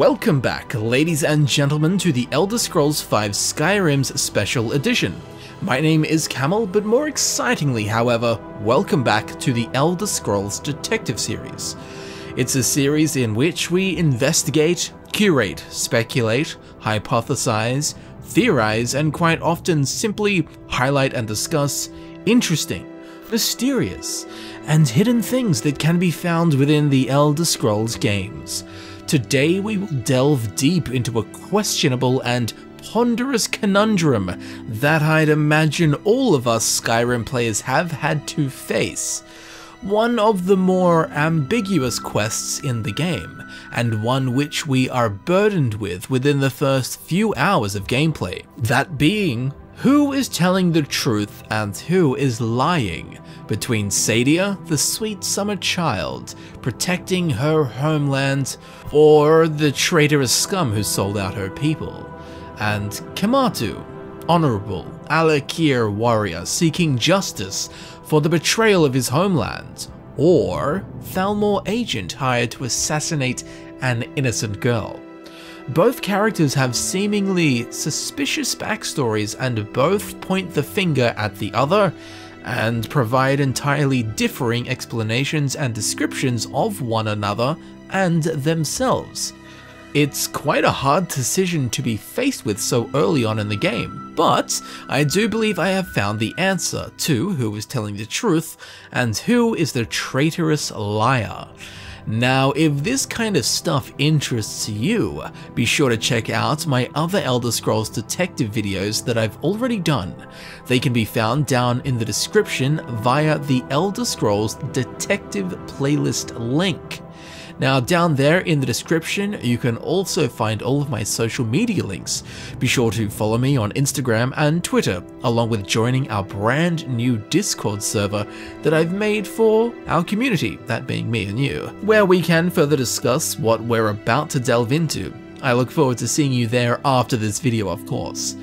Welcome back, ladies and gentlemen, to the Elder Scrolls V Skyrim's Special Edition. My name is Camel, but more excitingly, however, welcome back to the Elder Scrolls Detective series. It's a series in which we investigate, curate, speculate, hypothesize, theorize, and quite often simply highlight and discuss interesting, mysterious, and hidden things that can be found within the Elder Scrolls games. Today we will delve deep into a questionable and ponderous conundrum that I'd imagine all of us Skyrim players have had to face. One of the more ambiguous quests in the game, and one which we are burdened with within the first few hours of gameplay. That being, who is telling the truth and who is lying between Saadia, the sweet summer child, protecting her homeland, or the traitorous scum who sold out her people, and Kematu, honorable alik'r warrior seeking justice for the betrayal of his homeland, or Thalmor agent hired to assassinate an innocent girl. Both characters have seemingly suspicious backstories and both point the finger at the other and provide entirely differing explanations and descriptions of one another and themselves. It's quite a hard decision to be faced with so early on in the game, but I do believe I have found the answer to who is telling the truth and who is the traitorous liar. Now, if this kind of stuff interests you, be sure to check out my other Elder Scrolls Detective videos that I've already done. They can be found down in the description via the Elder Scrolls Detective playlist link. Now, down there in the description, you can also find all of my social media links. Be sure to follow me on Instagram and Twitter, along with joining our brand new Discord server that I've made for our community, that being me and you, where we can further discuss what we're about to delve into. I look forward to seeing you there after this video, of course.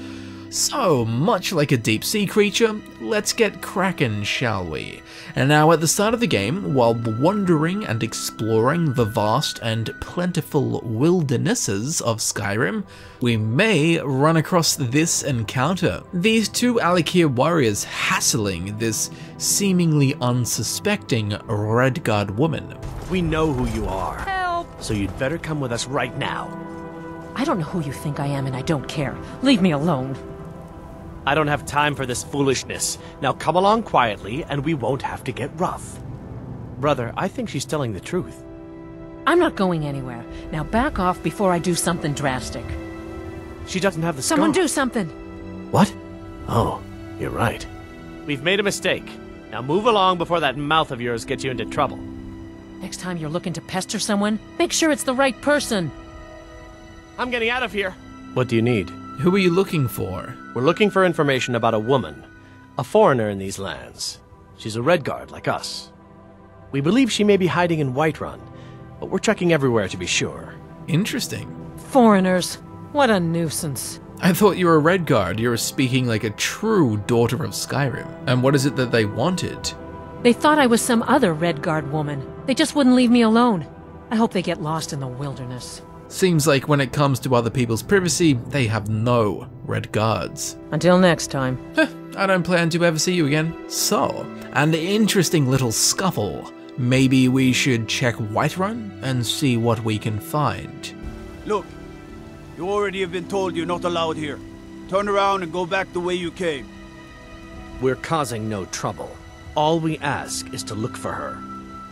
So, much like a deep sea creature, let's get cracking, shall we? And now at the start of the game, while wandering and exploring the vast and plentiful wildernesses of Skyrim, we may run across this encounter. These two alik'r warriors hassling this seemingly unsuspecting Redguard woman. We know who you are. Help! So you'd better come with us right now. I don't know who you think I am and I don't care. Leave me alone. I don't have time for this foolishness. Now come along quietly and we won't have to get rough. Brother, I think she's telling the truth. I'm not going anywhere. Now back off before I do something drastic. She doesn't have the scar. Someone do something! What? Oh, you're right. We've made a mistake. Now move along before that mouth of yours gets you into trouble. Next time you're looking to pester someone, make sure it's the right person. I'm getting out of here. What do you need? Who are you looking for? We're looking for information about a woman, a foreigner in these lands. She's a Redguard like us. We believe she may be hiding in Whiterun, but we're checking everywhere to be sure. Interesting. Foreigners. What a nuisance. I thought you were a Redguard. You were speaking like a true daughter of Skyrim. And what is it that they wanted? They thought I was some other Redguard woman. They just wouldn't leave me alone. I hope they get lost in the wilderness. Seems like when it comes to other people's privacy, they have no Redguards. Until next time. I don't plan to ever see you again. So, an interesting little scuffle. Maybe we should check Whiterun and see what we can find. Look, you already have been told you're not allowed here. Turn around and go back the way you came. We're causing no trouble. All we ask is to look for her.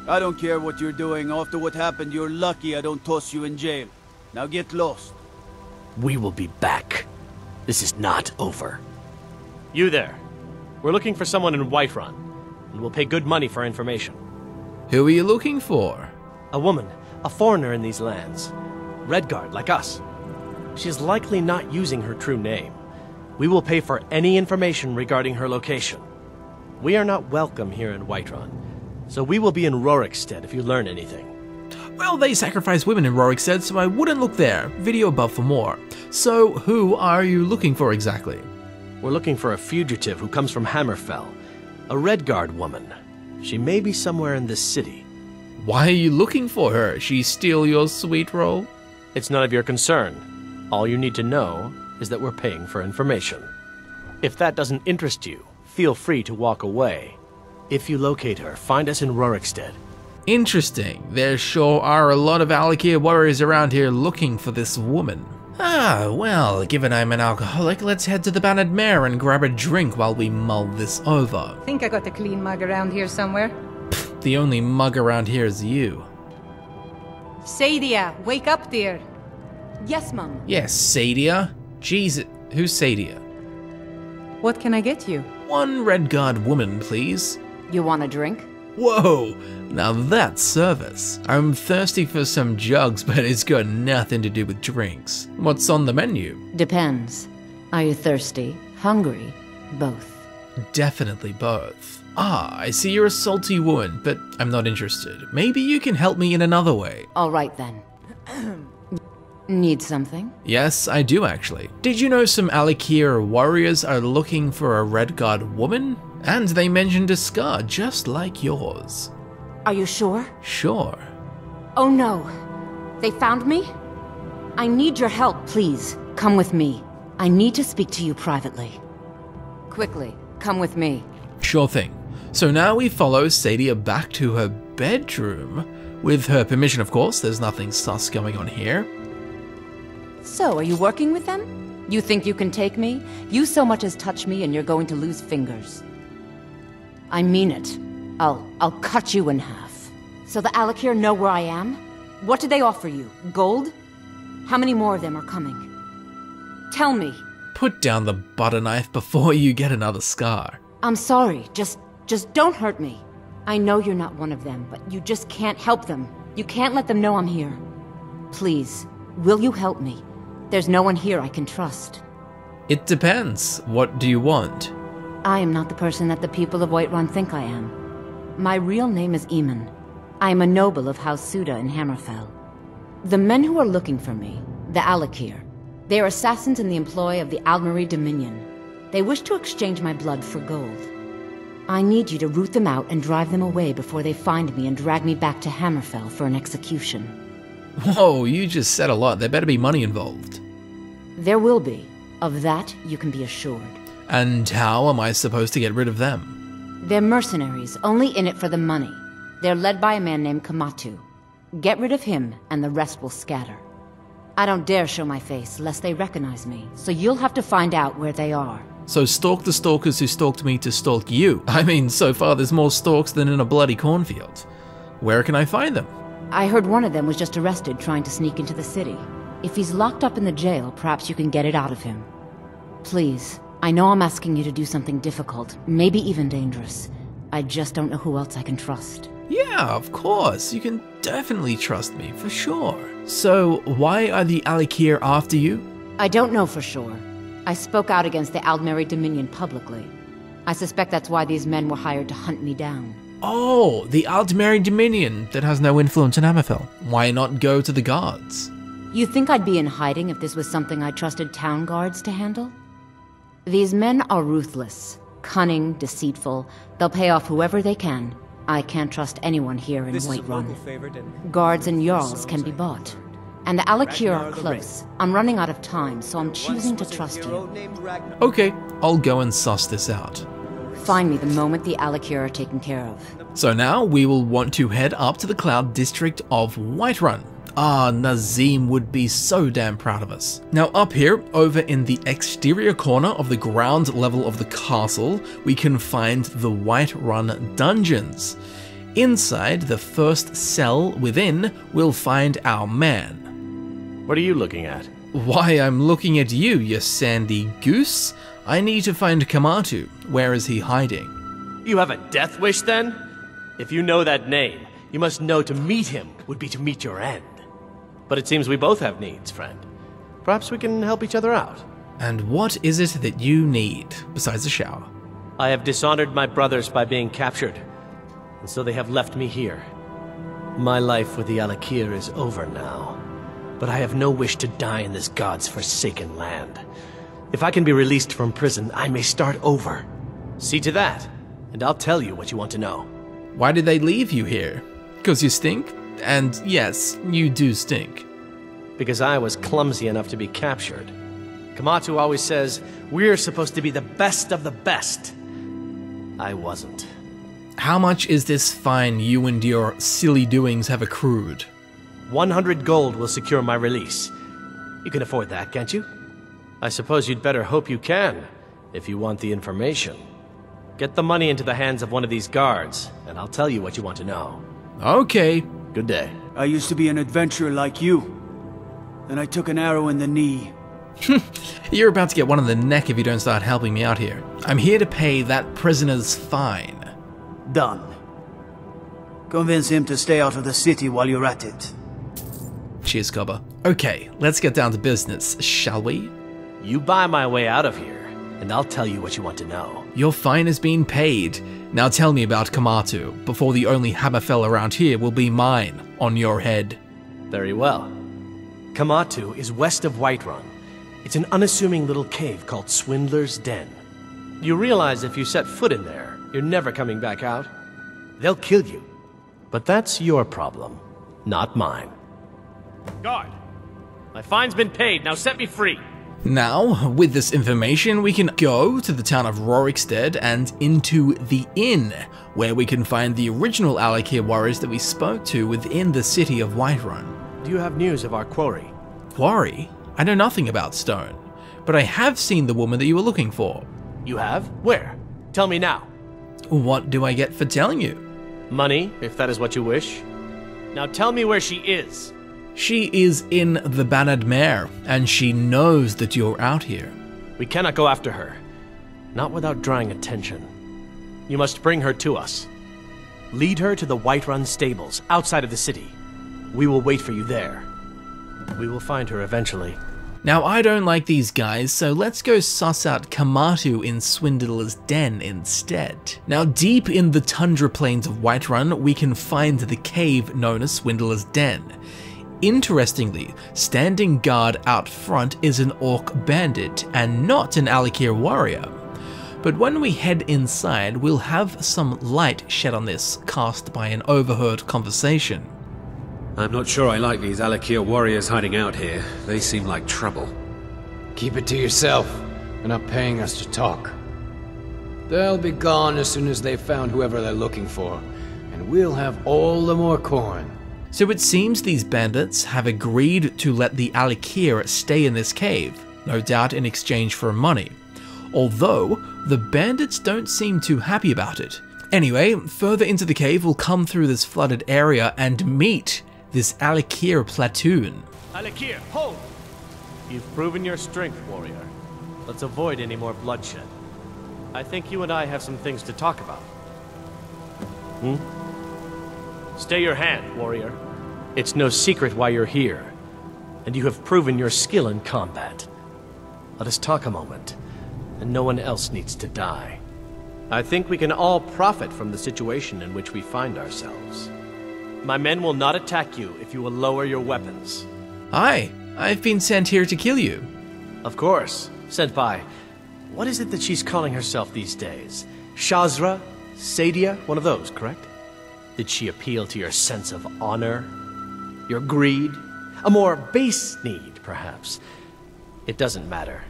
I don't care what you're doing. After what happened, you're lucky I don't toss you in jail. Now get lost. We will be back. This is not over. You there. We're looking for someone in Whiterun, and we'll pay good money for information. Who are you looking for? A woman, a foreigner in these lands. Redguard, like us. She is likely not using her true name. We will pay for any information regarding her location. We are not welcome here in Whiterun, so we will be in Rorikstead if you learn anything. Well, they sacrifice women in Rorikstead, so I wouldn't look there. Video above for more. So, who are you looking for exactly? We're looking for a fugitive who comes from Hammerfell. A Redguard woman. She may be somewhere in this city. Why are you looking for her? She steal your sweet roll? It's none of your concern. All you need to know is that we're paying for information. If that doesn't interest you, feel free to walk away. If you locate her, find us in Rorikstead. Interesting. There sure are a lot of alik'r warriors around here looking for this woman. Ah, well, given I'm an alcoholic, let's head to the Bannered Mare and grab a drink while we mull this over. Think I got a clean mug around here somewhere? Pfft, the only mug around here is you. Saadia, wake up, dear. Yes, Mum. Yes, Saadia. Jesus, who's Saadia? What can I get you? One Redguard woman, please. You want a drink? Whoa, now that's service. I'm thirsty for some jugs, but it's got nothing to do with drinks. What's on the menu? Depends. Are you thirsty? Hungry? Both. Definitely both. Ah, I see you're a salty woman, but I'm not interested. Maybe you can help me in another way. All right then. Need something? Yes, I do actually. Did you know some alik'r warriors are looking for a Redguard woman? And they mentioned a scar just like yours. Are you sure? Sure. Oh no. They found me? I need your help, please. Come with me. I need to speak to you privately. Quickly, come with me. Sure thing. So now we follow Saadia back to her bedroom. With her permission, of course. There's nothing sus going on here. So, are you working with them? You think you can take me? You so much as touch me and you're going to lose fingers. I mean it. I'll cut you in half. So the alik'r know where I am? What do they offer you? Gold? How many more of them are coming? Tell me. Put down the butter knife before you get another scar. I'm sorry. Just don't hurt me. I know you're not one of them, but you just can't help them. You can't let them know I'm here. Please, will you help me? There's no one here I can trust. It depends. What do you want? I am not the person that the people of Whiterun think I am. My real name is Eamon. I am a noble of House Suda in Hammerfell. The men who are looking for me, the alik'r, they are assassins in the employ of the Aldmeri Dominion. They wish to exchange my blood for gold. I need you to root them out and drive them away before they find me and drag me back to Hammerfell for an execution. Whoa, you just said a lot. There better be money involved. There will be. Of that, you can be assured. And how am I supposed to get rid of them? They're mercenaries, only in it for the money. They're led by a man named Kematu. Get rid of him, and the rest will scatter. I don't dare show my face, lest they recognize me, so you'll have to find out where they are. So stalk the stalkers who stalked me to stalk you. I mean, so far there's more stalks than in a bloody cornfield. Where can I find them? I heard one of them was just arrested trying to sneak into the city. If he's locked up in the jail, perhaps you can get it out of him. Please, I know I'm asking you to do something difficult, maybe even dangerous. I just don't know who else I can trust. Yeah, of course. You can definitely trust me, for sure. So, why are the alik'r after you? I don't know for sure. I spoke out against the Aldmeri Dominion publicly. I suspect that's why these men were hired to hunt me down. Oh, the Aldmeri Dominion that has no influence in Hammerfell. Why not go to the guards? You think I'd be in hiding if this was something I trusted town guards to handle? These men are ruthless, cunning, deceitful. They'll pay off whoever they can. I can't trust anyone here in Whiterun. Guards and Jarls can be bought. And the alik'r are close. I'm running out of time, so I'm choosing to trust you. Okay, I'll go and suss this out. Find me the moment the alik'r are taken care of. So now we will want to head up to the Cloud District of Whiterun. Ah, Nazim would be so damn proud of us. Now up here, over in the exterior corner of the ground level of the castle, we can find the Whiterun Dungeons. Inside the first cell within, we'll find our man. What are you looking at? Why, I'm looking at you, you sandy goose. I need to find Kematu. Where is he hiding? You have a death wish then? If you know that name, you must know to meet him would be to meet your end. But it seems we both have needs, friend. Perhaps we can help each other out. And what is it that you need, besides a shower? I have dishonored my brothers by being captured, and so they have left me here. My life with the alik'r is over now, but I have no wish to die in this god's forsaken land. If I can be released from prison, I may start over. See to that, and I'll tell you what you want to know. Why did they leave you here? 'Cause you stink? And yes, you do stink. because I was clumsy enough to be captured. Kematu always says, we're supposed to be the best of the best. I wasn't. How much is this fine you and your silly doings have accrued? 100 gold will secure my release. You can afford that, can't you? I suppose you'd better hope you can, if you want the information. Get the money into the hands of one of these guards, and I'll tell you what you want to know. Okay. Good day. I used to be an adventurer like you. Then I took an arrow in the knee. You're about to get one in the neck if you don't start helping me out here. I'm here to pay that prisoner's fine. Done. Convince him to stay out of the city while you're at it. Cheers, Cobber. Okay, let's get down to business, shall we? You buy my way out of here, and I'll tell you what you want to know. Your fine has been paid. Now tell me about Kematu, before the only Hammerfell around here will be mine on your head. Very well. Kematu is west of Whiterun. It's an unassuming little cave called Swindlers Den. You realize if you set foot in there, you're never coming back out. They'll kill you. But that's your problem, not mine. Guard! My fine's been paid, now set me free! Now, with this information, we can go to the town of Rorikstead and into the inn, where we can find the original alik'r warriors that we spoke to within the city of Whiterun. Do you have news of our quarry? Quarry? I know nothing about stone, but I have seen the woman that you were looking for. You have? Where? Tell me now. What do I get for telling you? Money, if that is what you wish. Now tell me where she is. She is in the Bannered Mare, and she knows that you're out here. We cannot go after her. Not without drawing attention. You must bring her to us. Lead her to the Whiterun stables, outside of the city. We will wait for you there. We will find her eventually. Now, I don't like these guys, so let's go suss out Kematu in Swindlers Den instead. Now, deep in the tundra plains of Whiterun, we can find the cave known as Swindlers Den. Interestingly, standing guard out front is an orc bandit and not an alik'r warrior. But when we head inside, we'll have some light shed on this, cast by an overheard conversation. I'm not sure I like these alik'r warriors hiding out here. They seem like trouble. Keep it to yourself. They're not paying us to talk. They'll be gone as soon as they've found whoever they're looking for, and we'll have all the more corn. So it seems these bandits have agreed to let the alik'r stay in this cave, no doubt in exchange for money. Although, the bandits don't seem too happy about it. Anyway, further into the cave we'll come through this flooded area and meet this alik'r platoon. Alik'r, hold! You've proven your strength, warrior. Let's avoid any more bloodshed. I think you and I have some things to talk about. Stay your hand, warrior. It's no secret why you're here, and you have proven your skill in combat. Let us talk a moment, and no one else needs to die. I think we can all profit from the situation in which we find ourselves. My men will not attack you if you will lower your weapons. Hi, I've been sent here to kill you. Of course, sent by... What is it that she's calling herself these days? Shazra? Saadia? One of those, correct? Did she appeal to your sense of honor? Your greed? A more base need, perhaps? It doesn't matter.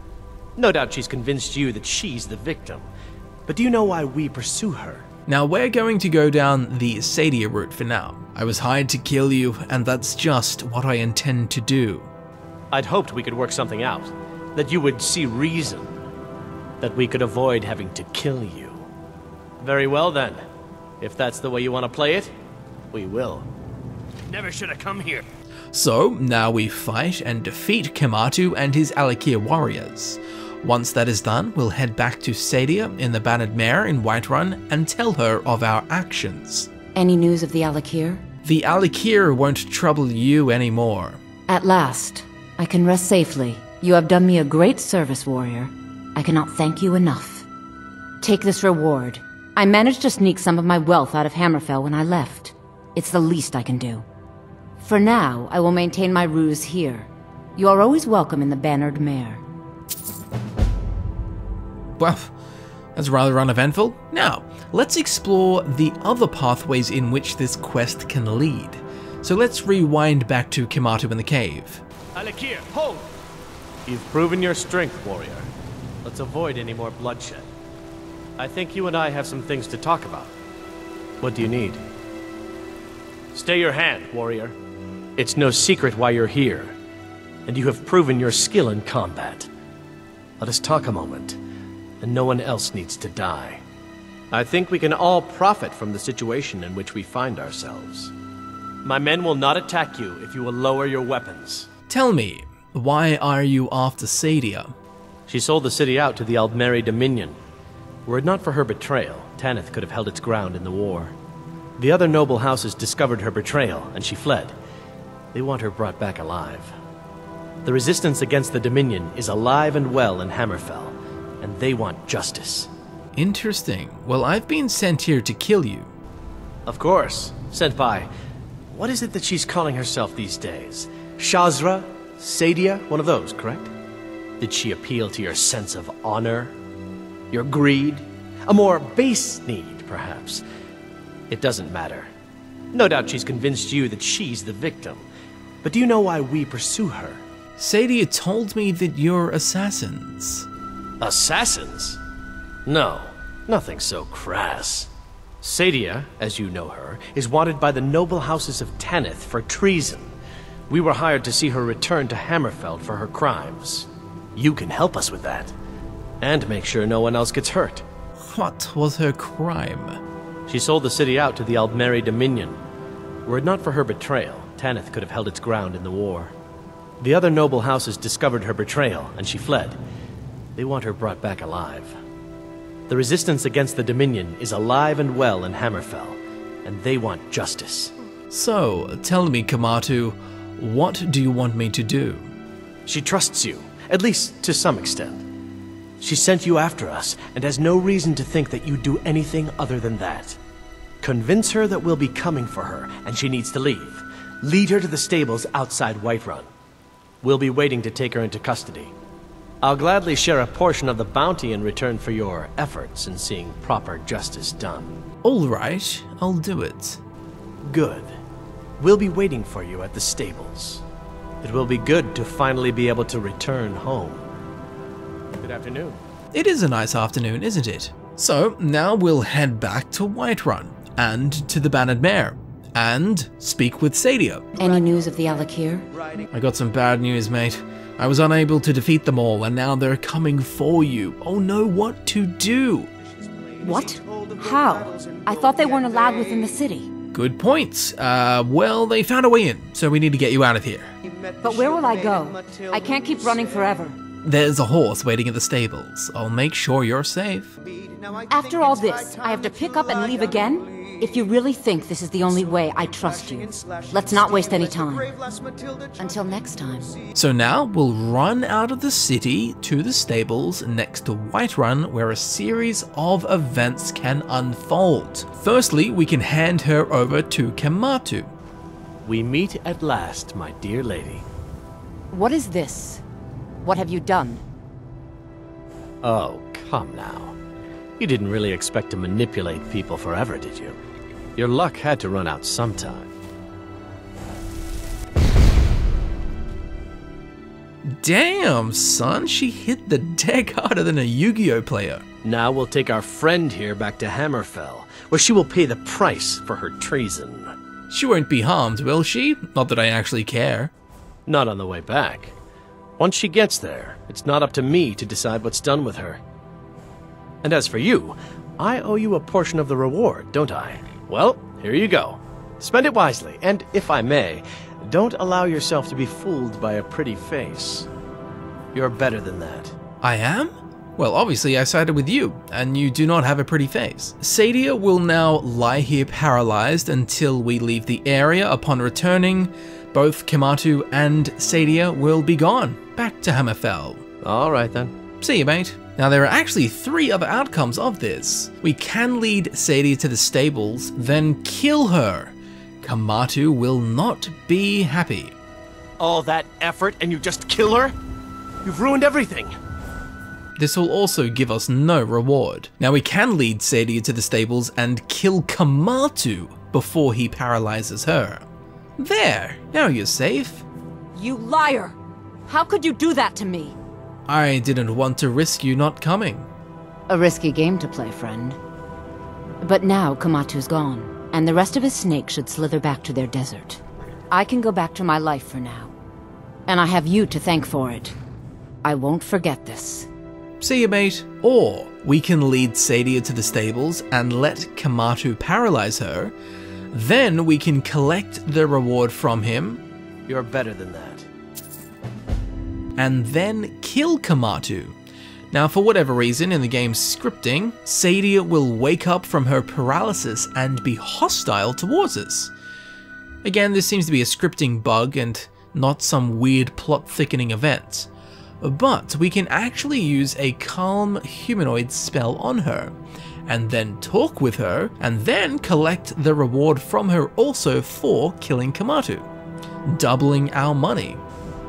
No doubt she's convinced you that she's the victim. But do you know why we pursue her? Now we're going to go down the Saadia route for now. I was hired to kill you, and that's just what I intend to do. I'd hoped we could work something out. That you would see reason. That we could avoid having to kill you. Very well then. If that's the way you want to play it, we will. Never should have come here. So, now we fight and defeat Kematu and his alik'r warriors. Once that is done, we'll head back to Saadia in the Bannered Mare in Whiterun and tell her of our actions. Any news of the alik'r? The alik'r won't trouble you anymore. At last, I can rest safely. You have done me a great service, warrior. I cannot thank you enough. Take this reward. I managed to sneak some of my wealth out of Hammerfell when I left. It's the least I can do. For now, I will maintain my ruse here. You are always welcome in the Bannered Mare. Well, that's rather uneventful. Now, let's explore the other pathways in which this quest can lead. So let's rewind back to Kematu in the cave. Alik'r, hold! You've proven your strength, warrior. Let's avoid any more bloodshed. I think you and I have some things to talk about. What do you need? Stay your hand, warrior. It's no secret why you're here, and you have proven your skill in combat. Let us talk a moment, and no one else needs to die. I think we can all profit from the situation in which we find ourselves. My men will not attack you if you will lower your weapons. Tell me, why are you after Saadia? She sold the city out to the Aldmeri Dominion. Were it not for her betrayal, Tanith could have held its ground in the war. The other noble houses discovered her betrayal, and she fled. They want her brought back alive. The resistance against the Dominion is alive and well in Hammerfell, and they want justice. Interesting. Well, I've been sent here to kill you. Of course. Sent by... What is it that she's calling herself these days? Shazra? Saadia? One of those, correct? Did she appeal to your sense of honor? Your greed? A more base need, perhaps? It doesn't matter. No doubt she's convinced you that she's the victim. But do you know why we pursue her? Saadia told me that you're assassins. Assassins? No, nothing so crass. Saadia, as you know her, is wanted by the noble houses of Tanith for treason. We were hired to see her return to Hammerfell for her crimes. You can help us with that. And make sure no one else gets hurt. What was her crime? She sold the city out to the Aldmeri Dominion. Were it not for her betrayal, Tanith could have held its ground in the war. The other noble houses discovered her betrayal, and she fled. They want her brought back alive. The resistance against the Dominion is alive and well in Hammerfell, and they want justice. So, tell me, Kematu, what do you want me to do? She trusts you, at least to some extent. She sent you after us, and has no reason to think that you'd do anything other than that. Convince her that we'll be coming for her, and she needs to leave. Lead her to the stables outside Whiterun. We'll be waiting to take her into custody. I'll gladly share a portion of the bounty in return for your efforts in seeing proper justice done. All right, I'll do it. Good. We'll be waiting for you at the stables. It will be good to finally be able to return home. Good afternoon. It is a nice afternoon, isn't it? So, now we'll head back to Whiterun, and to the Bannered Mare, and speak with Saadia. Any news of the alik'r? I got some bad news, mate. I was unable to defeat them all, and now they're coming for you. Oh no, what to do? What? How? I thought they weren't allowed within the city. Good points. Well, they found a way in, so we need to get you out of here. But where will I go? I can't keep running forever. There's a horse waiting at the stables. I'll make sure you're safe. After all this, I have to pick up and leave again? If you really think this is the only way, I trust you. Let's not waste any time. Until next time. So now we'll run out of the city to the stables next to Whiterun, where a series of events can unfold. Firstly, we can hand her over to Kematu. We meet at last, my dear lady. What is this? What have you done? Oh, come now. You didn't really expect to manipulate people forever, did you? Your luck had to run out sometime. Damn, son, she hit the deck harder than a Yu-Gi-Oh player. Now we'll take our friend here back to Hammerfell, where she will pay the price for her treason. She won't be harmed, will she? Not that I actually care. Not on the way back. Once she gets there, it's not up to me to decide what's done with her. And as for you, I owe you a portion of the reward, don't I? Well, here you go. Spend it wisely, and if I may, don't allow yourself to be fooled by a pretty face. You're better than that. I am? Well, obviously I sided with you, and you do not have a pretty face. Saadia will now lie here paralyzed until we leave the area. Upon returning, both Kematu and Saadia will be gone, back to Hammerfell. All right then. See you, mate. Now, there are actually 3 other outcomes of this. We can lead Saadia to the stables, then kill her. Kematu will not be happy. All that effort and you just kill her? You've ruined everything. This will also give us no reward. Now, we can lead Saadia to the stables and kill Kematu before he paralyzes her. There, now you're safe. You liar! How could you do that to me? I didn't want to risk you not coming. A risky game to play, friend. But now Kematu's gone, and the rest of his snakes should slither back to their desert. I can go back to my life for now. And I have you to thank for it. I won't forget this. See you, mate. Or we can lead Saadia to the stables and let Kematu paralyze her. Then we can collect the reward from him. You're better than that. And then kill Kematu. Now, for whatever reason in the game's scripting, Saadia will wake up from her paralysis and be hostile towards us. Again, this seems to be a scripting bug and not some weird plot-thickening event. But we can actually use a calm humanoid spell on her, and then talk with her, and then collect the reward from her also for killing Kematu, doubling our money.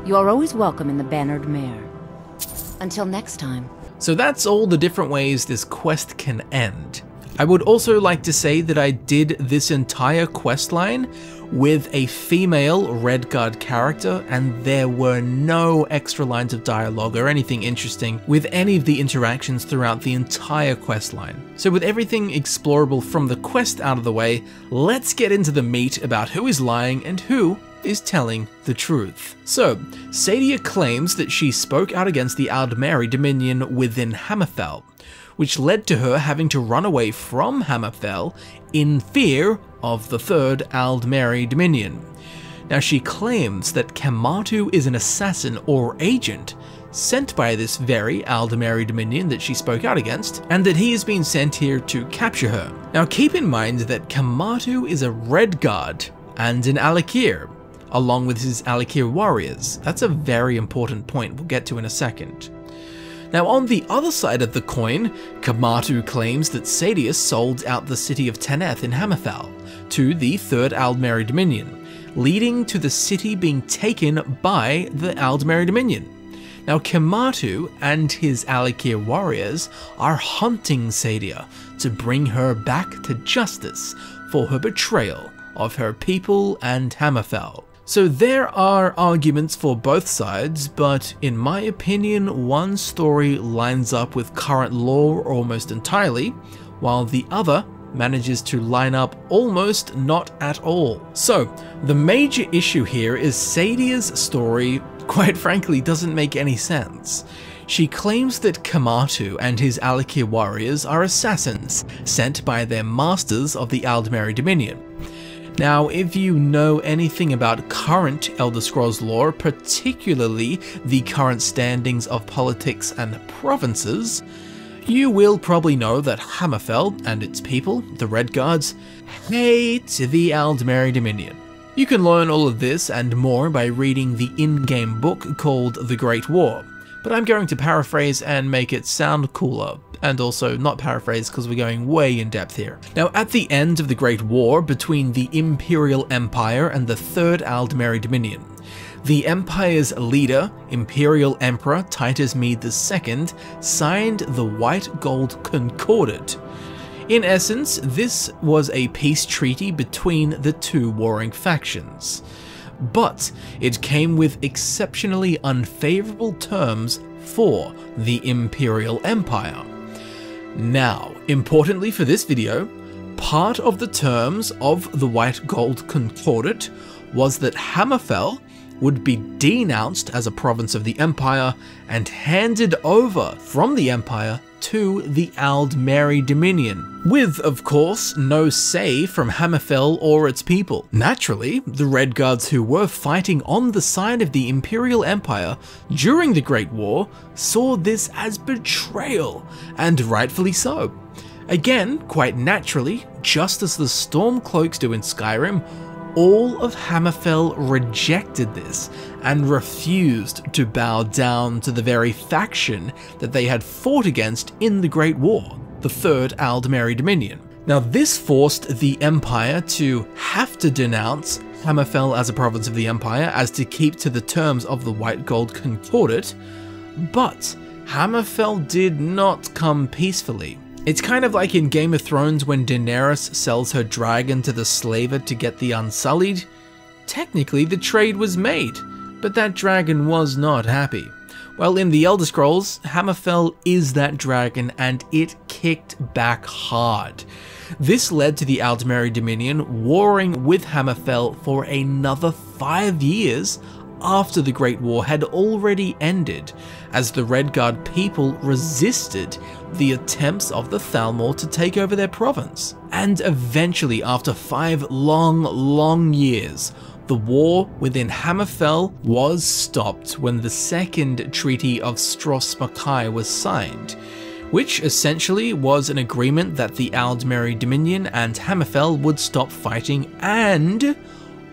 You are always welcome in the Bannered Mare. Until next time. So that's all the different ways this quest can end. I would also like to say that I did this entire quest line with a female Redguard character, and there were no extra lines of dialogue or anything interesting with any of the interactions throughout the entire quest line. So with everything explorable from the quest out of the way, let's get into the meat about who is lying and who is telling the truth. So, Saadia claims that she spoke out against the Aldmeri Dominion within Hammerfell, which led to her having to run away from Hammerfell in fear of the Third Aldmeri Dominion. Now, she claims that Kematu is an assassin or agent sent by this very Aldmeri Dominion that she spoke out against, and that he has been sent here to capture her. Now, keep in mind that Kematu is a Redguard and an alik'r, along with his alik'r warriors. That's a very important point we'll get to in a second. Now, on the other side of the coin, Kematu claims that Saadia sold out the city of Teneth in Hammerfell to the Third Aldmeri Dominion, leading to the city being taken by the Aldmeri Dominion. Now, Kematu and his alik'r warriors are hunting Saadia to bring her back to justice for her betrayal of her people and Hammerfell. So there are arguments for both sides, but in my opinion, one story lines up with current lore almost entirely, while the other manages to line up almost not at all. So the major issue here is Saadia's story, quite frankly, doesn't make any sense. She claims that Kematu and his alik'r warriors are assassins sent by their masters of the Aldmeri Dominion. Now, if you know anything about current Elder Scrolls lore, particularly the current standings of politics and provinces, you will probably know that Hammerfell and its people, the Redguards, hate the Aldmeri Dominion. You can learn all of this and more by reading the in-game book called The Great War, but I'm going to paraphrase and make it sound cooler. And also not paraphrase because we're going way in depth here. Now, at the end of the Great War between the Imperial Empire and the Third Aldmeri Dominion, the Empire's leader, Imperial Emperor Titus Mede II, signed the White Gold Concordat. In essence, this was a peace treaty between the two warring factions. But it came with exceptionally unfavorable terms for the Imperial Empire. Now, importantly for this video, part of the terms of the White Gold Concordat was that Hammerfell would be denounced as a province of the Empire and handed over from the Empire to the Aldmeri Dominion, with, of course, no say from Hammerfell or its people. Naturally, the Redguards who were fighting on the side of the Imperial Empire during the Great War saw this as betrayal, and rightfully so. Again, quite naturally, just as the Stormcloaks do in Skyrim, all of Hammerfell rejected this and refused to bow down to the very faction that they had fought against in the Great War, the Third Aldmeri Dominion. Now, this forced the Empire to have to denounce Hammerfell as a province of the Empire as to keep to the terms of the White Gold Concordat, but Hammerfell did not come peacefully. It's kind of like in Game of Thrones when Daenerys sells her dragon to the slaver to get the Unsullied. Technically, the trade was made, But that dragon was not happy. Well, in the Elder Scrolls, Hammerfell is that dragon, and it kicked back hard. This led to the Aldmeri Dominion warring with Hammerfell for another 5 years after the Great War had already ended, as the Redguard people resisted the attempts of the Thalmor to take over their province. And eventually, after 5 long years, the war within Hammerfell was stopped when the Second Treaty of Stros Makai was signed, which essentially was an agreement that the Aldmeri Dominion and Hammerfell would stop fighting, and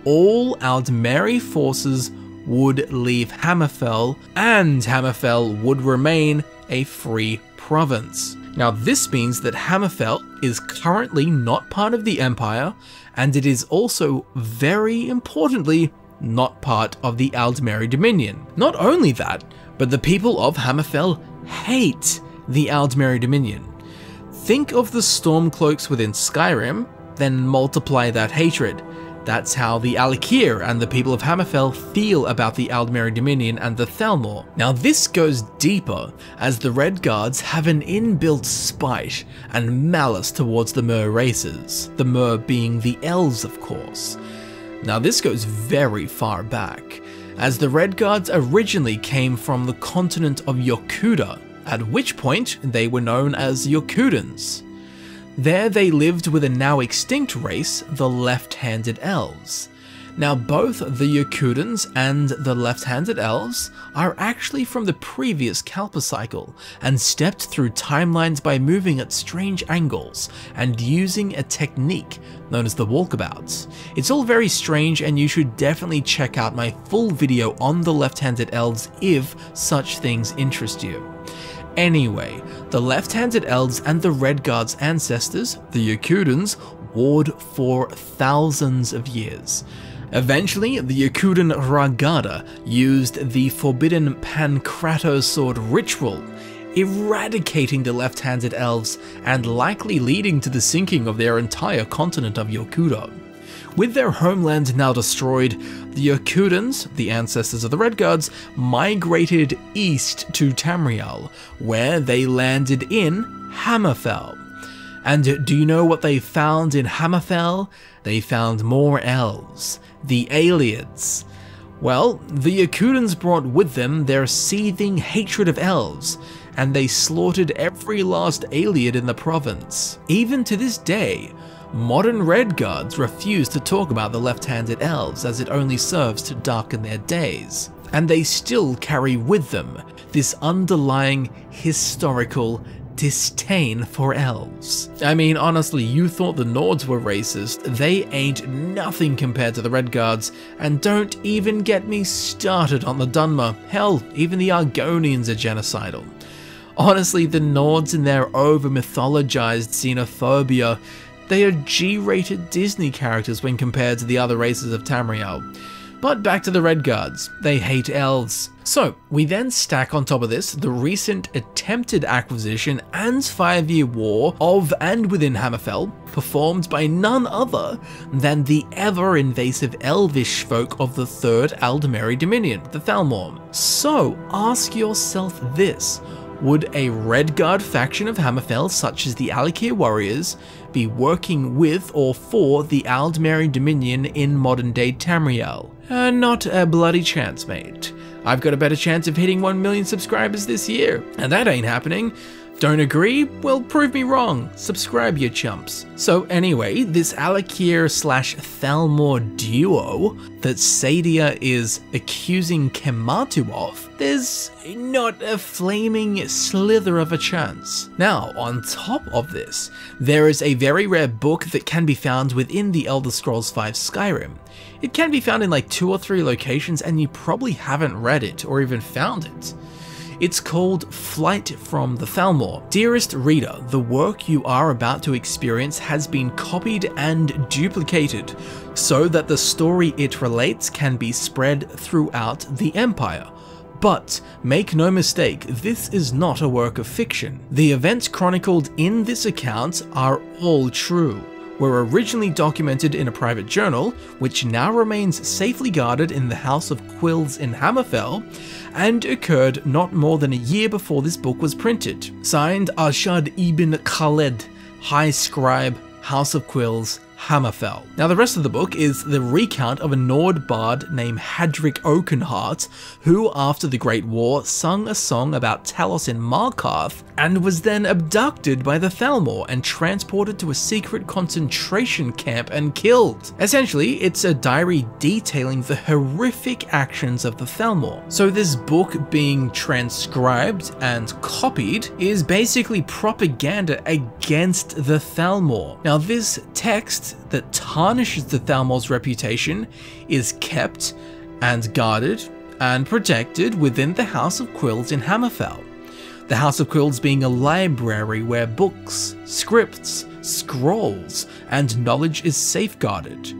all Aldmeri forces would leave Hammerfell, and Hammerfell would remain a free province. Now, this means that Hammerfell is currently not part of the Empire, and it is also, very importantly, not part of the Aldmeri Dominion. Not only that, but the people of Hammerfell hate the Aldmeri Dominion. Think of the Stormcloaks within Skyrim, then multiply that hatred. That's how the alik'r and the people of Hammerfell feel about the Aldmeri Dominion and the Thalmor. Now, this goes deeper, as the Redguards have an inbuilt spite and malice towards the Mer races, the Mer being the elves, of course. Now, this goes very far back, as the Redguards originally came from the continent of Yokuda, at which point they were known as Yokudans. There they lived with a now extinct race, the Left-Handed Elves. Now, both the Yokudans and the Left-Handed Elves are actually from the previous Kalpa cycle, and stepped through timelines by moving at strange angles and using a technique known as the walkabout. It's all very strange, and you should definitely check out my full video on the Left-Handed Elves if such things interest you. Anyway, the Left-Handed Elves and the Redguard's ancestors, the Yokudans, warred for thousands of years. Eventually, the Yokudan Ragada used the forbidden Pancrato sword ritual, eradicating the Left-Handed Elves and likely leading to the sinking of their entire continent of Yokuda. With their homeland now destroyed, the Yokudans, the ancestors of the Redguards, migrated east to Tamriel, where they landed in Hammerfell. And do you know what they found in Hammerfell? They found more elves, the alik'rs. Well, the Yokudans brought with them their seething hatred of elves, and they slaughtered every last alik'r in the province. Even to this day, modern Redguards refuse to talk about the Left-Handed Elves, as it only serves to darken their days. And they still carry with them this underlying historical disdain for elves. I mean, honestly, you thought the Nords were racist. They ain't nothing compared to the Redguards, and don't even get me started on the Dunmer. Hell, even the Argonians are genocidal. Honestly, the Nords and their over-mythologized xenophobia, they are G-rated Disney characters when compared to the other races of Tamriel. But back to the Redguards, they hate elves. So, we then stack on top of this the recent attempted acquisition and 5-year war of and within Hammerfell, performed by none other than the ever-invasive elvish folk of the Third Aldmeri Dominion, the Thalmor. So, ask yourself this. Would a Redguard faction of Hammerfell, such as the alik'r warriors, be working with or for the Aldmeri Dominion in modern-day Tamriel? Not a bloody chance, mate. I've got a better chance of hitting 1 million subscribers this year, and that ain't happening. Don't agree? Well, prove me wrong. Subscribe, you chumps. So anyway, this alik'r/Thalmor duo that Saadia is accusing Kematu of, there's not a flaming slither of a chance. Now, on top of this, there is a very rare book that can be found within the Elder Scrolls V Skyrim. It can be found in like 2 or 3 locations, and you probably haven't read it or even found it. It's called Flight from the Thalmor. Dearest reader, the work you are about to experience has been copied and duplicated so that the story it relates can be spread throughout the Empire. But make no mistake, this is not a work of fiction. The events chronicled in this account are all true. were originally documented in a private journal, which now remains safely guarded in the House of Quills in Hammerfell, and occurred not more than a year before this book was printed. Signed Arshad ibn Khaled, High Scribe, House of Quills, Hammerfell. Now the rest of the book is the recount of a Nord bard named Hadric Oakenheart, who after the Great War sung a song about Talos in Markarth and was then abducted by the Thalmor and transported to a secret concentration camp and killed. Essentially, it's a diary detailing the horrific actions of the Thalmor. So this book being transcribed and copied is basically propaganda against the Thalmor. Now this text that tarnishes the Thalmor's reputation is kept and guarded and protected within the House of Quills in Hammerfell. The House of Quills being a library where books, scripts, scrolls, and knowledge is safeguarded.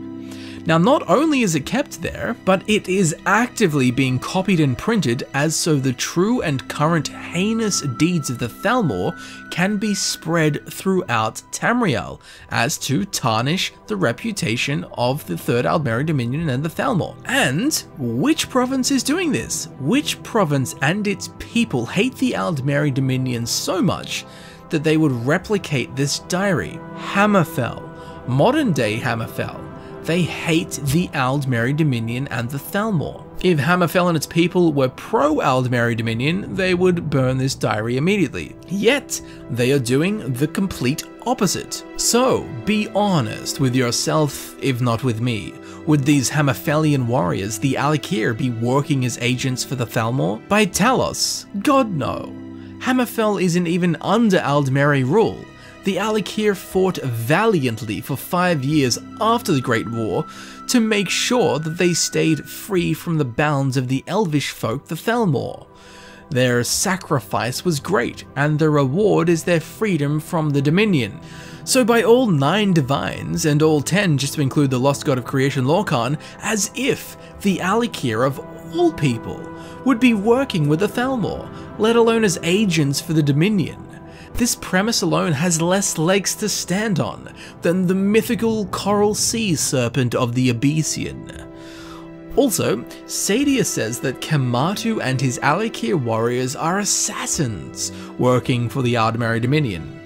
Now not only is it kept there, but it is actively being copied and printed as so the true and current heinous deeds of the Thalmor can be spread throughout Tamriel, as to tarnish the reputation of the Third Aldmeri Dominion and the Thalmor. And which province is doing this? Which province and its people hate the Aldmeri Dominion so much that they would replicate this diary? Hammerfell, modern day Hammerfell. They hate the Aldmeri Dominion and the Thalmor. If Hammerfell and its people were pro-Aldmeri Dominion, they would burn this diary immediately. Yet, they are doing the complete opposite. So, be honest with yourself, if not with me. Would these Hammerfellian warriors, the alik'r, be working as agents for the Thalmor? By Talos? God no. Hammerfell isn't even under Aldmeri rule. The alik'r fought valiantly for 5 years after the Great War to make sure that they stayed free from the bounds of the elvish folk, the Thalmor. Their sacrifice was great, and the reward is their freedom from the Dominion. So by all 9 divines, and all 10 just to include the lost god of creation Lorkhan, as if the alik'r of all people would be working with the Thalmor, let alone as agents for the Dominion. This premise alone has less legs to stand on than the mythical coral sea serpent of the Abyssian. Also, Saadia says that Kematu and his alik'r warriors are assassins working for the Aldmeri Dominion.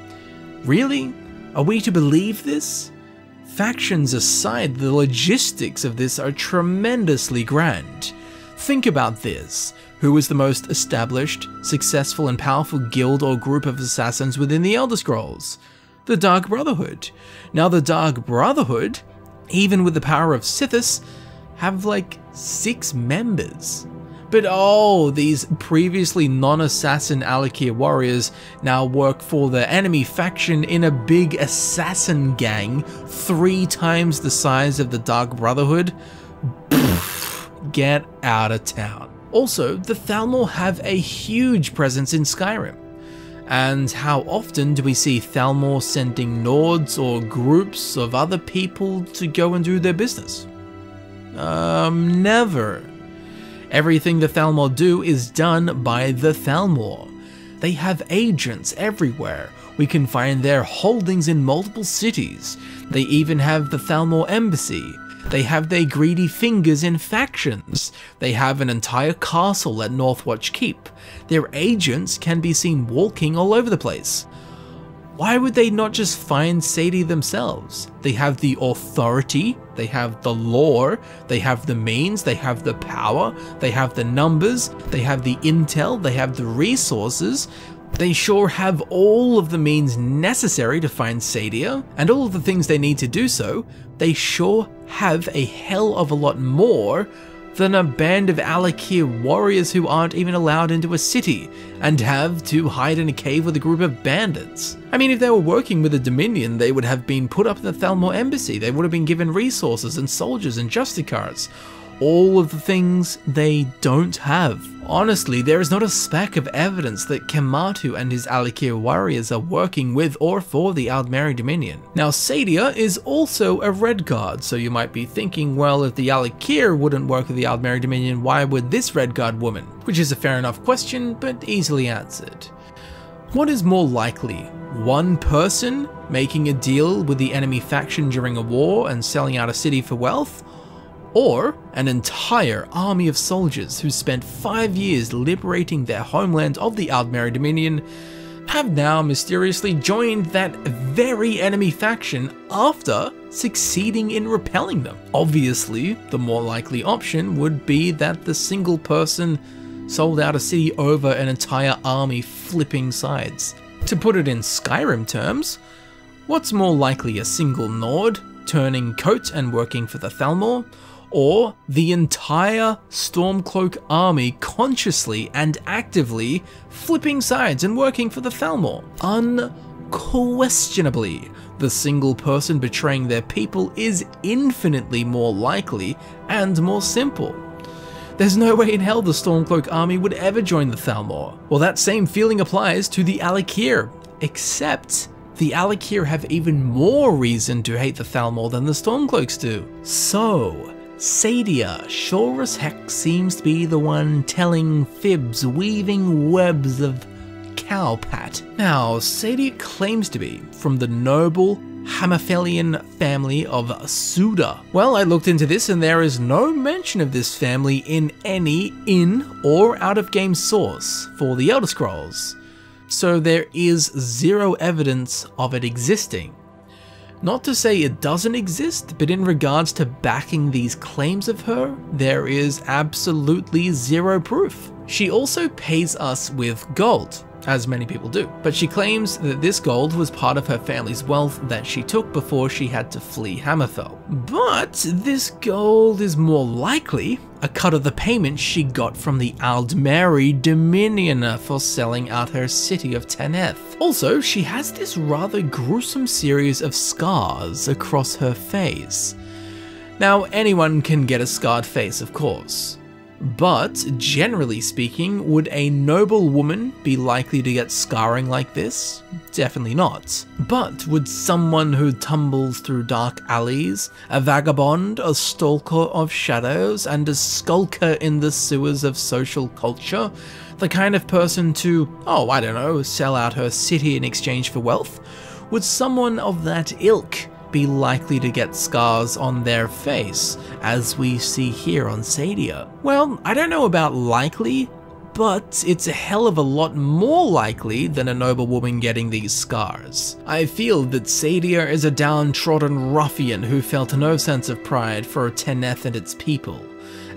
Really? Are we to believe this? Factions aside, the logistics of this are tremendously grand. Think about this. Who is the most established, successful and powerful guild or group of assassins within the Elder Scrolls? The Dark Brotherhood. Now the Dark Brotherhood, even with the power of Sithis, have like 6 members. But oh, these previously non-assassin alik'r warriors now work for the enemy faction in a big assassin gang 3 times the size of the Dark Brotherhood? Get out of town. Also, the Thalmor have a huge presence in Skyrim. And how often do we see Thalmor sending Nords or groups of other people to go and do their business? Never. Everything the Thalmor do is done by the Thalmor. They have agents everywhere. We can find their holdings in multiple cities. They even have the Thalmor Embassy. They have their greedy fingers in factions. They have an entire castle at Northwatch Keep. Their agents can be seen walking all over the place. Why would they not just find Saadia themselves? They have the authority, they have the lore, they have the means, they have the power, they have the numbers, they have the intel, they have the resources. They sure have all of the means necessary to find Saadia, and all of the things they need to do so. They sure have a hell of a lot more than a band of alik'r warriors who aren't even allowed into a city, and have to hide in a cave with a group of bandits. I mean, if they were working with the Dominion, they would have been put up in the Thalmor Embassy, they would have been given resources and soldiers and justicars. All of the things they don't have. Honestly, there is not a speck of evidence that Kematu and his alik'r warriors are working with or for the Aldmeri Dominion. Now, Saadia is also a Redguard, so you might be thinking, well, if the alik'r wouldn't work with the Aldmeri Dominion, why would this Redguard woman? Which is a fair enough question, but easily answered. What is more likely? One person making a deal with the enemy faction during a war and selling out a city for wealth? Or an entire army of soldiers who spent 5 years liberating their homeland of the Aldmeri Dominion have now mysteriously joined that very enemy faction after succeeding in repelling them? Obviously, the more likely option would be that the single person sold out a city over an entire army flipping sides. To put it in Skyrim terms, what's more likely, a single Nord turning coat and working for the Thalmor, or the entire Stormcloak army consciously and actively flipping sides and working for the Thalmor? Unquestionably, the single person betraying their people is infinitely more likely and more simple. There's no way in hell the Stormcloak army would ever join the Thalmor. Well, that same feeling applies to the alik'r, except the alik'r have even more reason to hate the Thalmor than the Stormcloaks do. So, Saadia sure as heck seems to be the one telling fibs, weaving webs of cowpat. Now, Saadia claims to be from the noble Hammerfellian family of Saadia. Well, I looked into this and there is no mention of this family in any in or out of game source for the Elder Scrolls, so there is zero evidence of it existing. Not to say it doesn't exist, but in regards to backing these claims of her, there is absolutely zero proof. She also pays us with gold, as many people do, but she claims that this gold was part of her family's wealth that she took before she had to flee Hammerfell. But this gold is more likely a cut of the payment she got from the Aldmeri Dominion for selling out her city of Teneth. Also, she has this rather gruesome series of scars across her face. Now, anyone can get a scarred face, of course. But, generally speaking, would a noble woman be likely to get scarring like this? Definitely not. But would someone who tumbles through dark alleys, a vagabond, a stalker of shadows, and a skulker in the sewers of social culture, the kind of person to, oh, I don't know, sell out her city in exchange for wealth? Would someone of that ilk be likely to get scars on their face, as we see here on Saadia? Well, I don't know about likely, but it's a hell of a lot more likely than a noble woman getting these scars. I feel that Saadia is a downtrodden ruffian who felt no sense of pride for Teneth and its people,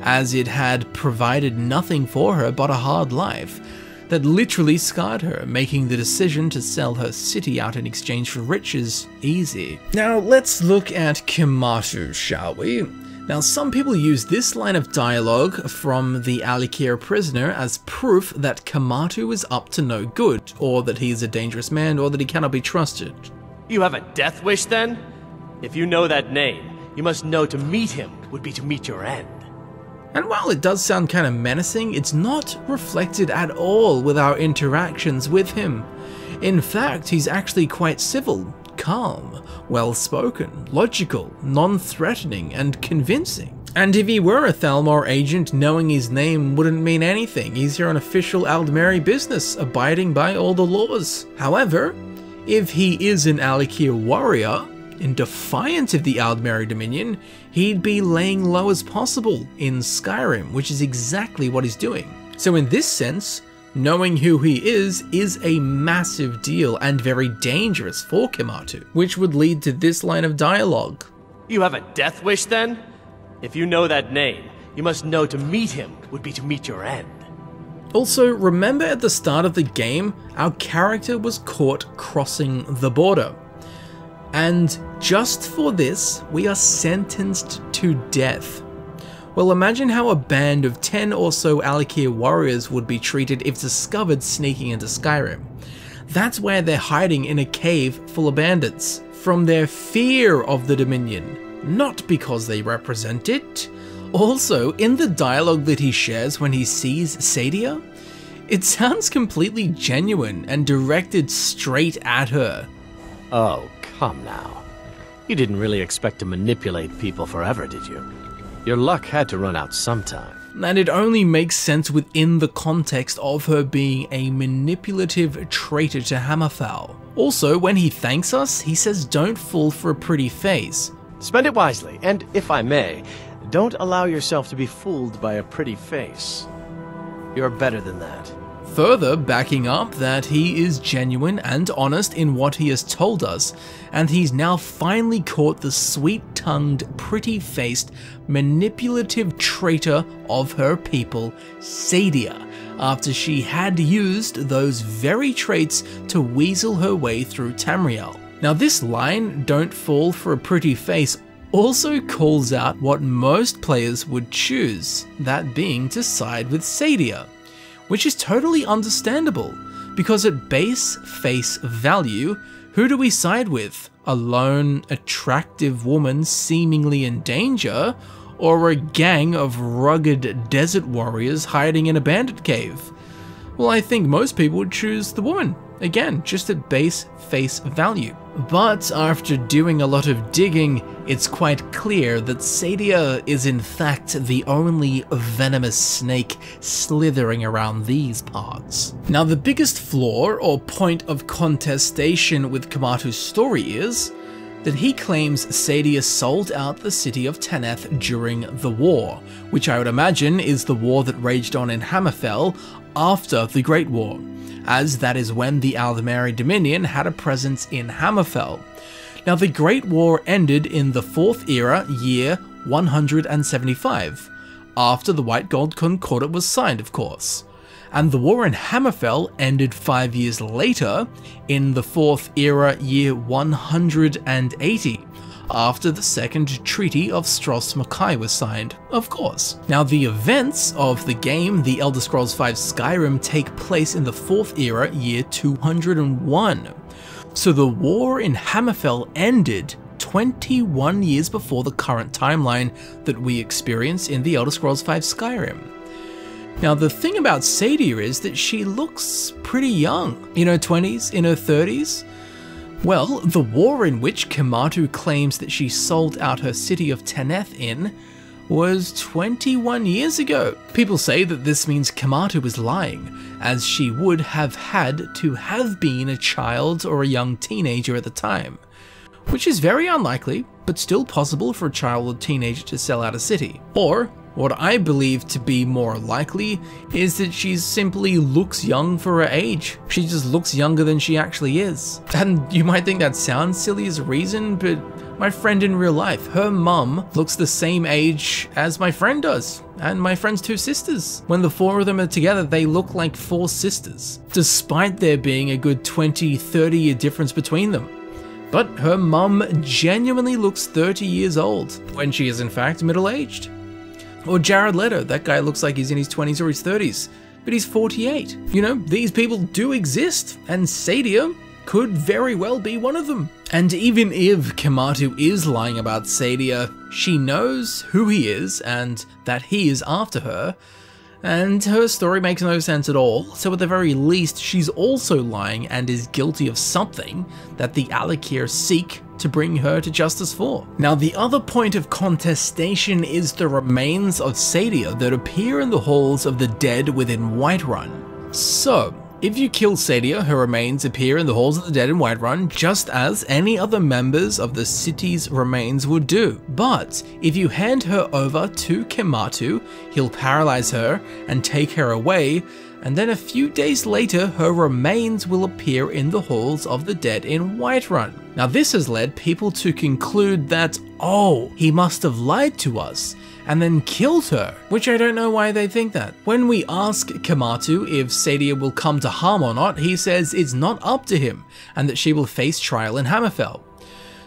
as it had provided nothing for her but a hard life that literally scarred her, making the decision to sell her city out in exchange for riches easy. Now let's look at Kematu, shall we? Now some people use this line of dialogue from the alik'r prisoner as proof that Kematu is up to no good, or that he is a dangerous man, or that he cannot be trusted. You have a death wish then? If you know that name, you must know to meet him would be to meet your end. And while it does sound kind of menacing, it's not reflected at all with our interactions with him. In fact, he's actually quite civil, calm, well-spoken, logical, non-threatening, and convincing. And if he were a Thalmor agent, knowing his name wouldn't mean anything. He's here on official Aldmeri business, abiding by all the laws. However, if he is an alik'r warrior, in defiance of the Aldmeri Dominion, he'd be laying low as possible in Skyrim, which is exactly what he's doing. So in this sense, knowing who he is a massive deal and very dangerous for Kematu, which would lead to this line of dialogue. You have a death wish then? If you know that name, you must know to meet him would be to meet your end. Also, remember at the start of the game, our character was caught crossing the border. And just for this, we are sentenced to death. Well, imagine how a band of 10 or so alik'r warriors would be treated if discovered sneaking into Skyrim. That's where they're hiding in a cave full of bandits, from their fear of the Dominion, not because they represent it. Also, in the dialogue that he shares when he sees Saadia, it sounds completely genuine and directed straight at her. Oh, come now. You didn't really expect to manipulate people forever, did you? Your luck had to run out sometime. and it only makes sense within the context of her being a manipulative traitor to Hammerfell. Also, when he thanks us, he says don't fall for a pretty face. Spend it wisely, and if I may, don't allow yourself to be fooled by a pretty face. You're better than that. Further backing up that he is genuine and honest in what he has told us, and he's now finally caught the sweet-tongued, pretty-faced, manipulative traitor of her people, Saadia, after she had used those very traits to weasel her way through Tamriel. Now this line, "don't fall for a pretty face," also calls out what most players would choose, that being to side with Saadia. Which is totally understandable, because at base face value, who do we side with? A lone, attractive woman seemingly in danger, or a gang of rugged desert warriors hiding in a bandit cave? Well, I think most people would choose the woman, again, just at base face value. But after doing a lot of digging, it's quite clear that Saadia is in fact the only venomous snake slithering around these parts. Now the biggest flaw or point of contestation with Kematu's story is that he claims Saadia sold out the city of Teneth during the war, which I would imagine is the war that raged on in Hammerfell after the Great War, as that is when the Aldmeri Dominion had a presence in Hammerfell. Now the Great War ended in the 4th era, year 175, after the White Gold Concordat was signed, of course. And the war in Hammerfell ended 5 years later, in the 4th era, year 180, after the Second Treaty of Stros M'Kai was signed, of course. Now the events of the game, The Elder Scrolls V Skyrim, take place in the 4th era, year 201. So the war in Hammerfell ended 21 years before the current timeline that we experience in The Elder Scrolls V Skyrim. Now the thing about Saadia is that she looks pretty young, in her 20s, in her 30s. Well, the war in which Kematu claims that she sold out her city of Teneth in was 21 years ago. People say that this means Kematu is lying, as she would have had to have been a child or a young teenager at the time, which is very unlikely, but still possible for a child or teenager to sell out a city. Or, what I believe to be more likely is that she simply looks young for her age. She just looks younger than she actually is. And you might think that sounds silly as a reason, but my friend in real life, her mum looks the same age as my friend does, and my friend's 2 sisters. When the 4 of them are together, they look like 4 sisters, despite there being a good 20-30 year difference between them. But her mum genuinely looks 30 years old, when she is in fact middle-aged. Or Jared Leto, that guy looks like he's in his 20s or his 30s, but he's 48. You know, these people do exist, and Saadia could very well be one of them. And even if Kematu is lying about Saadia, she knows who he is and that he is after her, and her story makes no sense at all, so at the very least she's also lying and is guilty of something that the alik'r seek to bring her to justice for. Now the other point of contestation is the remains of Saadia that appear in the halls of the dead within Whiterun. So, if you kill Saadia, her remains appear in the halls of the dead in Whiterun, just as any other members of the city's remains would do. But if you hand her over to Kematu, he'll paralyze her and take her away, and then a few days later her remains will appear in the halls of the dead in Whiterun. Now this has led people to conclude that, oh, he must have lied to us and then killed her, which I don't know why they think that. When we ask Kematu if Saadia will come to harm or not, he says it's not up to him and that she will face trial in Hammerfell.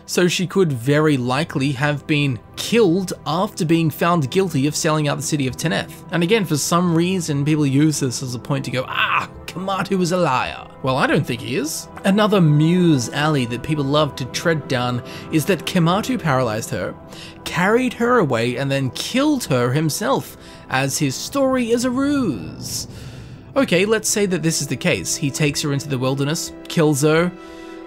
So she could very likely have been killed after being found guilty of selling out the city of Teneth. And again, for some reason, people use this as a point to go, ah, Kematu is a liar. Well, I don't think he is. Another muse alley that people love to tread down is that Kematu paralyzed her, carried her away, and then killed her himself, as his story is a ruse. Okay, let's say that this is the case. He takes her into the wilderness, kills her,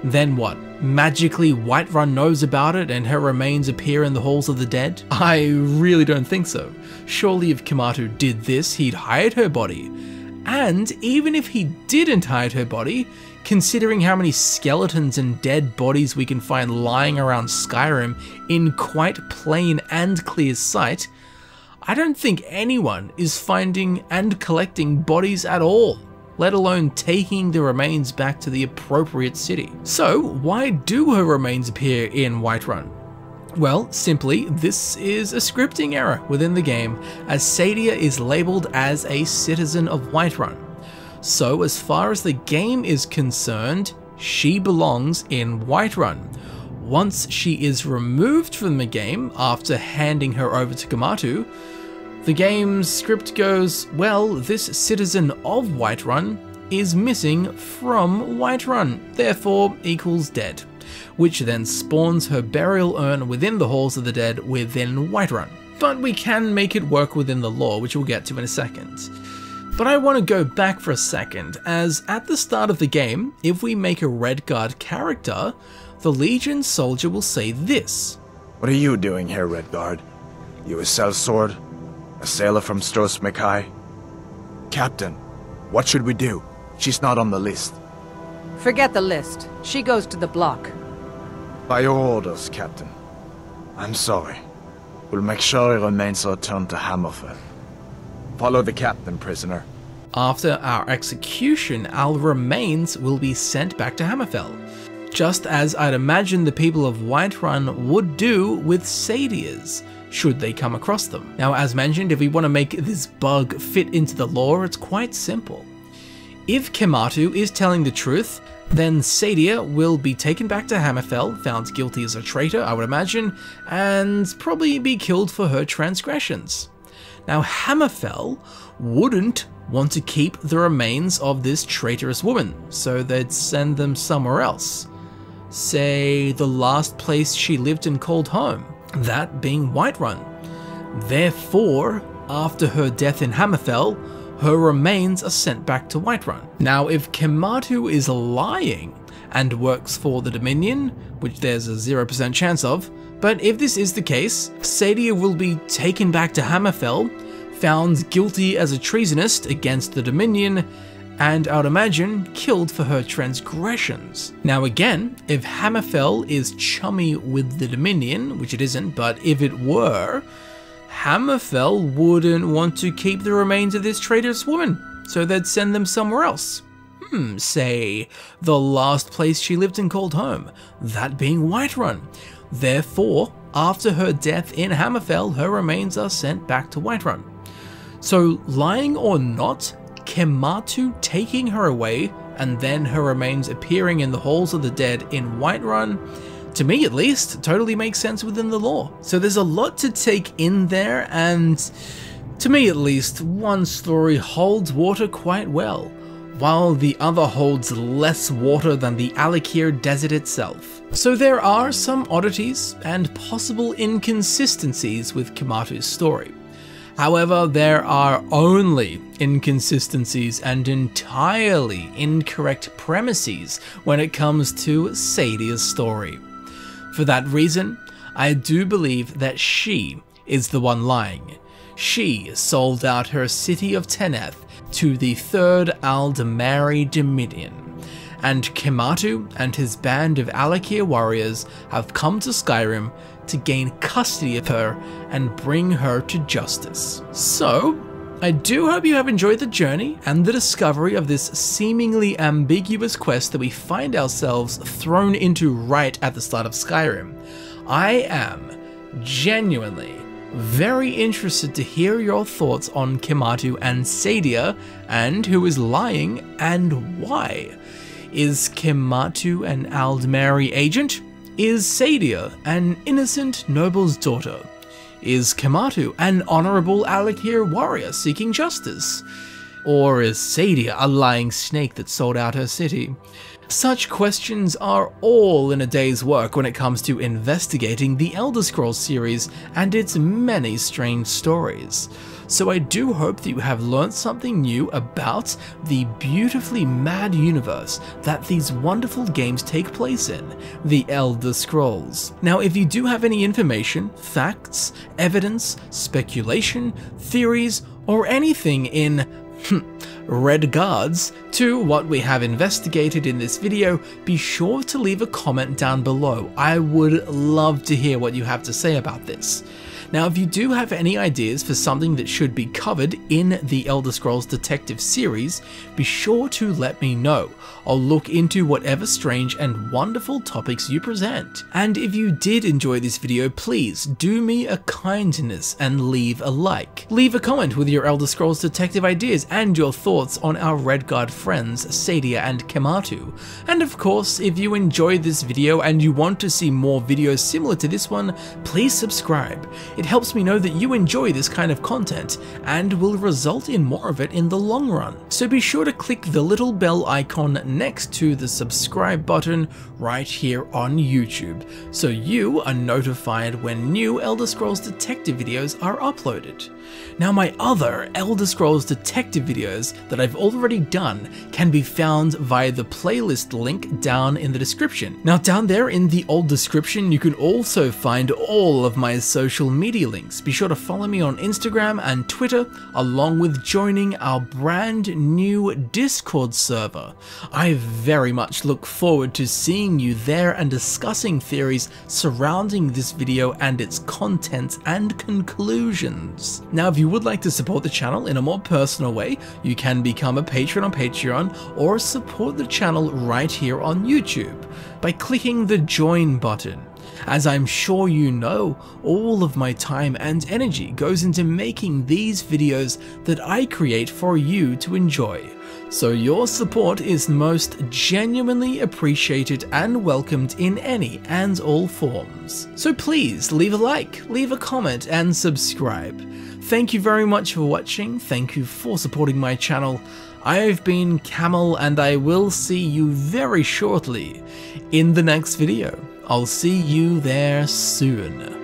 Then what? Magically Whiterun knows about it and her remains appear in the halls of the dead? I really don't think so. Surely if Kematu did this, he'd hide her body. And even if he didn't hide her body, considering how many skeletons and dead bodies we can find lying around Skyrim in quite plain and clear sight, I don't think anyone is finding and collecting bodies at all, let alone taking the remains back to the appropriate city. So why do her remains appear in Whiterun? Well, simply, this is a scripting error within the game, as Saadia is labelled as a citizen of Whiterun. So as far as the game is concerned, she belongs in Whiterun. Once she is removed from the game after handing her over to Kematu, the game's script goes, well, this citizen of Whiterun is missing from Whiterun, therefore equals dead, which then spawns her burial urn within the halls of the dead within Whiterun. But we can make it work within the lore, which we'll get to in a second. But I want to go back for a second, as at the start of the game, if we make a Redguard character, the Legion soldier will say this. What are you doing here, Redguard? You a sellsword? A sailor from Stros Mackay? Captain, what should we do? She's not on the list. Forget the list. She goes to the block. By your orders, Captain. I'm sorry. We'll make sure her remains are returned to Hammerfell. Follow the captain, prisoner. After our execution, our remains will be sent back to Hammerfell, just as I'd imagine the people of Whiterun would do with Saadia's, should they come across them. Now, as mentioned, if we want to make this bug fit into the lore, it's quite simple. If Kematu is telling the truth, then Saadia will be taken back to Hammerfell, found guilty as a traitor, I would imagine, and probably be killed for her transgressions. Now, Hammerfell wouldn't want to keep the remains of this traitorous woman, so they'd send them somewhere else. Say, the last place she lived and called home, that being Whiterun. Therefore, after her death in Hammerfell, her remains are sent back to Whiterun. Now, if Kematu is lying and works for the Dominion, which there's a 0% chance of, but if this is the case, Saadia will be taken back to Hammerfell, found guilty as a treasonist against the Dominion, and I'd imagine killed for her transgressions. Now again, if Hammerfell is chummy with the Dominion, which it isn't, but if it were, Hammerfell wouldn't want to keep the remains of this traitorous woman, so they'd send them somewhere else. Say, the last place she lived and called home, that being Whiterun. Therefore, after her death in Hammerfell, her remains are sent back to Whiterun. So, lying or not, Kematu taking her away and then her remains appearing in the halls of the dead in Whiterun, to me at least, totally makes sense within the lore. So there's a lot to take in there, and to me at least, one story holds water quite well, while the other holds less water than the alik'r desert itself. So there are some oddities and possible inconsistencies with Kematu's story. However, there are only inconsistencies and entirely incorrect premises when it comes to Saadia's story. For that reason, I do believe that she is the one lying. She sold out her city of Teneth to the Third Aldmeri Dominion, and Kematu and his band of alik'r warriors have come to Skyrim to gain custody of her and bring her to justice. So, I do hope you have enjoyed the journey and the discovery of this seemingly ambiguous quest that we find ourselves thrown into right at the start of Skyrim. I am genuinely very interested to hear your thoughts on Kematu and Saadia, and who is lying and why. Is Kematu an Aldmeri agent? Is Saadia an innocent noble's daughter? Is Kematu an honorable alik'r warrior seeking justice? Or is Saadia a lying snake that sold out her city? Such questions are all in a day's work when it comes to investigating the Elder Scrolls series and its many strange stories. So I do hope that you have learned something new about the beautifully mad universe that these wonderful games take place in, the Elder Scrolls. Now, if you do have any information, facts, evidence, speculation, theories, or anything in regards to what we have investigated in this video, be sure to leave a comment down below. I would love to hear what you have to say about this. Now, if you do have any ideas for something that should be covered in the Elder Scrolls Detective series, be sure to let me know. I'll look into whatever strange and wonderful topics you present. And if you did enjoy this video, please do me a kindness and leave a like. Leave a comment with your Elder Scrolls Detective ideas and your thoughts on our Redguard friends Saadia and Kematu. And of course, if you enjoyed this video and you want to see more videos similar to this one, please subscribe. It helps me know that you enjoy this kind of content and will result in more of it in the long run. So be sure to click the little bell icon next to the subscribe button right here on YouTube, so you are notified when new Elder Scrolls Detective videos are uploaded. Now, my other Elder Scrolls Detective videos that I've already done can be found via the playlist link down in the description. Now, down there in the old description, you can also find all of my social media links. Be sure to follow me on Instagram and Twitter, along with joining our brand new Discord server. I very much look forward to seeing you there and discussing theories surrounding this video and its contents and conclusions. Now, if you would like to support the channel in a more personal way, you can become a patron on Patreon or support the channel right here on YouTube by clicking the join button. As I'm sure you know, all of my time and energy goes into making these videos that I create for you to enjoy. So your support is most genuinely appreciated and welcomed in any and all forms. So please leave a like, leave a comment and subscribe. Thank you very much for watching, thank you for supporting my channel. I've been Camel and I will see you very shortly in the next video. I'll see you there soon.